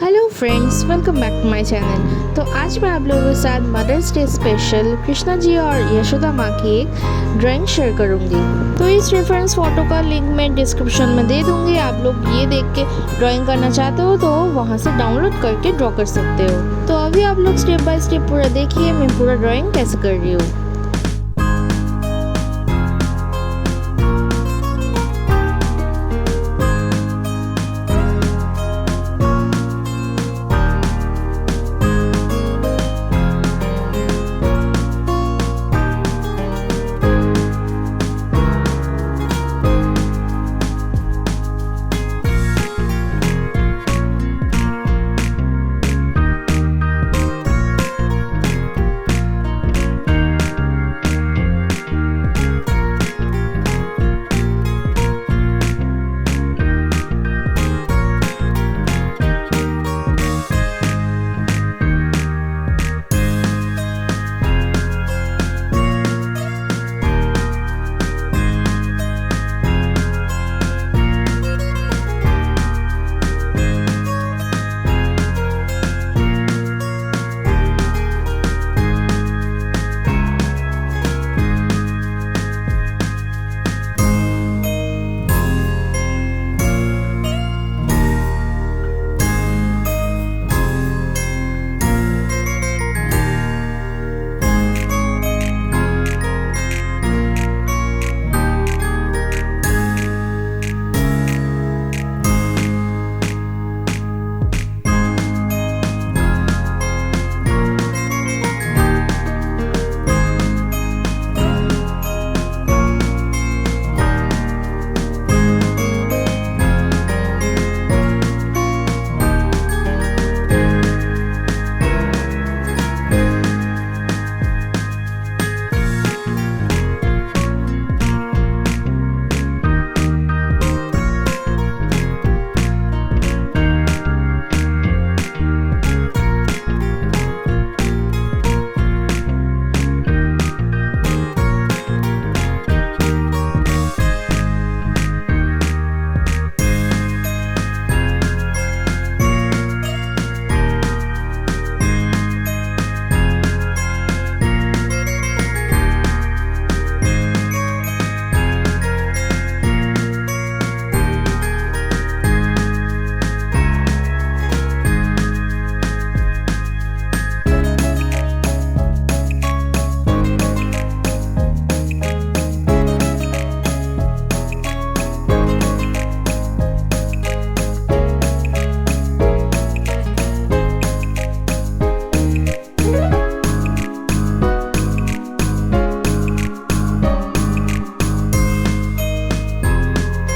Hello friends, welcome back to my channel. तो आज मैं आप लोगों के साथ Mother's Day special Krishna ji और यशोदा माँ की एक ड्राइंग शेयर करूंगी। तो इस रेफरेंस फ़ोटो का लिंक मैं डिस्क्रिप्शन में दे दूंगी। आप लोग ये देख के ड्राइंग करना चाहते हो तो वहाँ से डाउनलोड करके ड्रॉ कर सकते हो। तो अभी आप लोग स्टेप बाय स्टेप पूरा देखिए मैं पूरा ड्राइंग कैसे कर रही हूँ।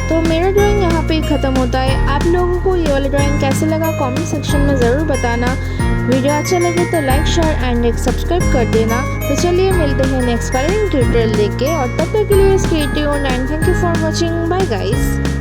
तो मेरा ड्राइंग यहाँ पे ख़त्म होता है। आप लोगों को ये वाला ड्राइंग कैसे लगा कमेंट सेक्शन में ज़रूर बताना। वीडियो अच्छा लगे तो लाइक शेयर एंड एक सब्सक्राइब कर देना। तो चलिए मिलते हैं नेक्स्ट कलरिंग ट्यूटोरियल लेके, और तब तक के लिए stay tuned and thank you for watching. Bye guys.